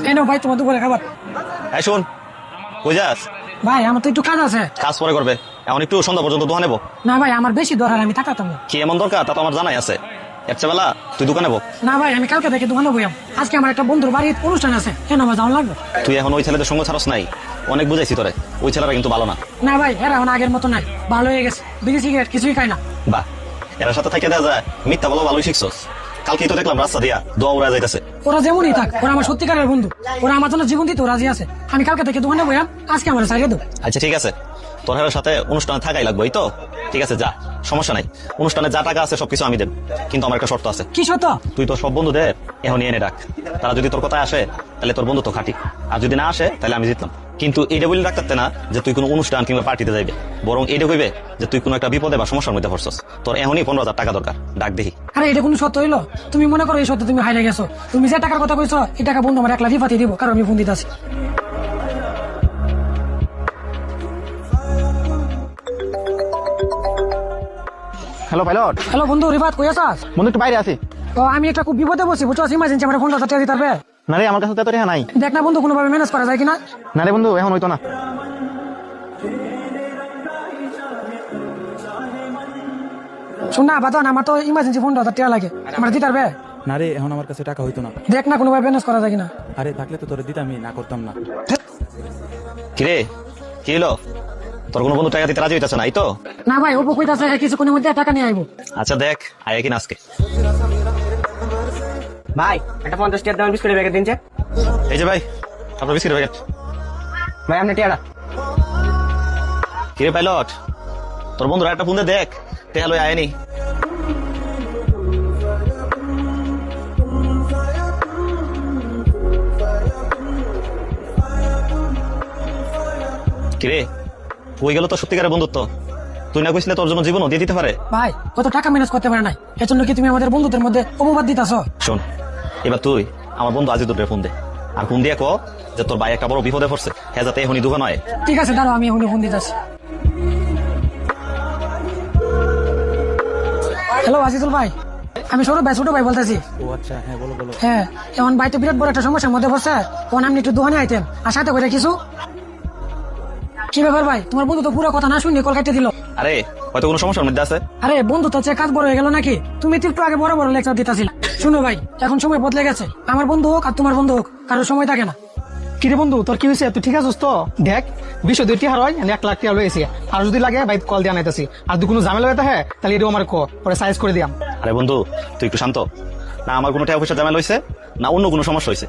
এই নাও ভাই তোমার দুপুরে খাবার। এই শোন, কই যাস? ভাই আমার তো একটু কাজ আছে। কাজ পরে করবে, এখন একটু সন্ধ্যা পর্যন্ত দোকানে নেবো। না ভাই আমার বেশি দরকার, আমি থাকতাম না। কি এমন দরকার তা তো আমার জানাই আছে। এর চেয়ে বেলা তুই দোকানে বো। না ভাই আমি কালকে থেকে দোকানে বইয়াম। আজকে আমার একটা বন্ধুর বাড়ির অনুষ্ঠান আছে, কেন আমার যাওয়া লাগবে। তুই এখন ওই ছেলেদের সঙ্গে ছাড়স নাই, অনেক বুঝাইছি তোরে। ওই ছেলেরা কিন্তু ভালো না। না ভাই এরা এখন আগের মতো নাই, ভালো হয়ে গেছে, বিড়ি সিগারেট কিছুই খায় না। বাহ, এর সাথে থেকে দেওয়া যায়, মিথ্যা বলো ভালোই শিখছস। কালকেই তো দেখলাম রাস্তা দিয়া দোয়া উড়া যাইতেছে। ওরা যেমনই থাক, ওরা আমার সত্যিকারের বন্ধু, ওরা আমার জন্য জীবন দিতে রাজি আছে। আমি কালকে থেকে দোকানে বইয়াম, আজকে আমার সারিয়ে দেবো। আচ্ছা ঠিক আছে, তোর হেরার সাথে অনুষ্ঠানে থাকাই লাগবে, এই তো? ঠিক আছে যা, সমস্যা নাই। অনুষ্ঠানে যা টাকা আছে সবকিছু আমি দেব, কিন্তু আমার একটা শর্ত আছে। কি সত্য? তুই তোর সব বন্ধুদের এখন এনে রাখ। তারা যদি তোর কথায় আসে তাহলে তোর বন্ধু তো খাটি, আর যদি না আসে তাহলে আমি জিতলাম। কিন্তু এইটা বলে রাখতে না যে তুই কোনো অনুষ্ঠান কিংবা পার্টিতে যাইবে, বরং এইটা কইবে যে তুই কোনো একটা বিপদে বা সমস্যার মধ্যে পড়ছস, তোর এখনই 15,000 টাকা দরকার, ডাক দেখি। আরে এটা কোনো সত্য হইলো? তুমি মনে করো এই সত্য তুমি হাইরে গেছো? তুমি যে টাকার কথা কইছো এই টাকা বন্ধু আমার 1 লাখ রিফাতি দিব, কারণ আমি ফোন দিতে আছি। Hello pilot. হ্যালো বন্ধু, রিফাত কই আছিস? বন্ধু একটু বাইরে আছি। ও আমি একটা খুব বিপদে বসি, বুঝছো? ইমার্জেন্সি আমার 15,000 টাকা দিতে পারবে? না রে, আমার কাছে তো এত টাকা নাই। দেখ না বন্ধু, কোনোভাবে ম্যানেজ করা যায় কিনা। না রে বন্ধু, এখন হইতো না। শোন না বাদান, আমার তো ইমার্জেন্সি 15,000 টাকা লাগে, আমার দিতে পারবে? না রে, এখন আমার কাছে টাকা হইতো না। দেখ না কোনোভাবে ম্যানেজ করা যায় কিনা। আরে থাকলে তো তোরে দিতামই, না করতাম না। কিরে কি হলো? তোর কোনো বন্ধু টাকা দিতে রাজি হইতেছে না, এই তো? না ভাই অপু কইতাছে কিছুক্ষণের মধ্যে টাকা নিয়ে আইবো। আচ্ছা দেখ আয় কিনা আজকে। ভাই একটা 50 টাকার দামের বিস্কুটের প্যাকেট দিন। এই যে ভাই, আপনার বিস্কিট প্যাকেট। ভাই আপনি টিয়াটা। কিরে পাইলট, তোর বন্ধুরা একটা ফোন দে, দেখ টেহা লই আয়নি। কিরে কই গেল তো সত্যিকারের বন্ধুত্ব? তুই না কইছিলে তোর জন্য জীবনও দিয়ে দিতে পারে? ভাই কত টাকা ম্যানেজ করতে পারে নাই, এজন্য কি তুমি আমাদের বন্ধুদের মধ্যে অপবাদ দিতাছো? শোন, এবার তুই আমার বন্ধু আজিদুরের ফোন দে, আর ফোন দিয়ে কো যে তোর ভাই একটা বড় বিপদে পড়ছে, হ্যাঁ যাতে এখনই দোকান হয়। ঠিক আছে দাঁড়াও, আমি এখনই ফোন দিতেছি। হ্যালো আজিজুল ভাই, আমি সৌরভ ভাই, ছোট ভাই বলতেছি। ও আচ্ছা, হ্যাঁ বলো বলো। হ্যাঁ এখন ভাই তো বিরাট বড় একটা সমস্যার মধ্যে পড়ছে, তখন আপনি একটু দোকানে আইতেন, আর সাথে করে কিছু। কি ব্যাপার ভাই, তোমার বন্ধু তো পুরো কথা না শুনে কল কাটতে দিল। আরে হয়তো কোনো সমস্যার মধ্যে আছে। আরে বন্ধু তো কাজ বড় হয়ে গেল নাকি? তুমি তো একটু আগে বড় বড় লেকচার দিতেছিল। শুনো ভাই, এখন সময় বদলে গেছে, আমার বন্ধু হোক আর তোমার বন্ধু হোক, কারোর সময় থাকে না। কিরে বন্ধু, তোর কি হয়েছে? তুই ঠিক আছিস তো? দেখ 20 টাকা হয়, 1 লাখ টাকা লয়েছি। আর যদি লাগে ভাই কল দিয়ে আনাইতেছি। আর তুই কোনো ঝামেলা হইতে হ্যাঁ তাহলে এটাও আমার পরে সাইজ করে দিয়াম। আরে বন্ধু তুই একটু শান্ত। না আমার কোনো টাকা পয়সা ঝামেলা হয়েছে, না অন্য কোনো সমস্যা হয়েছে।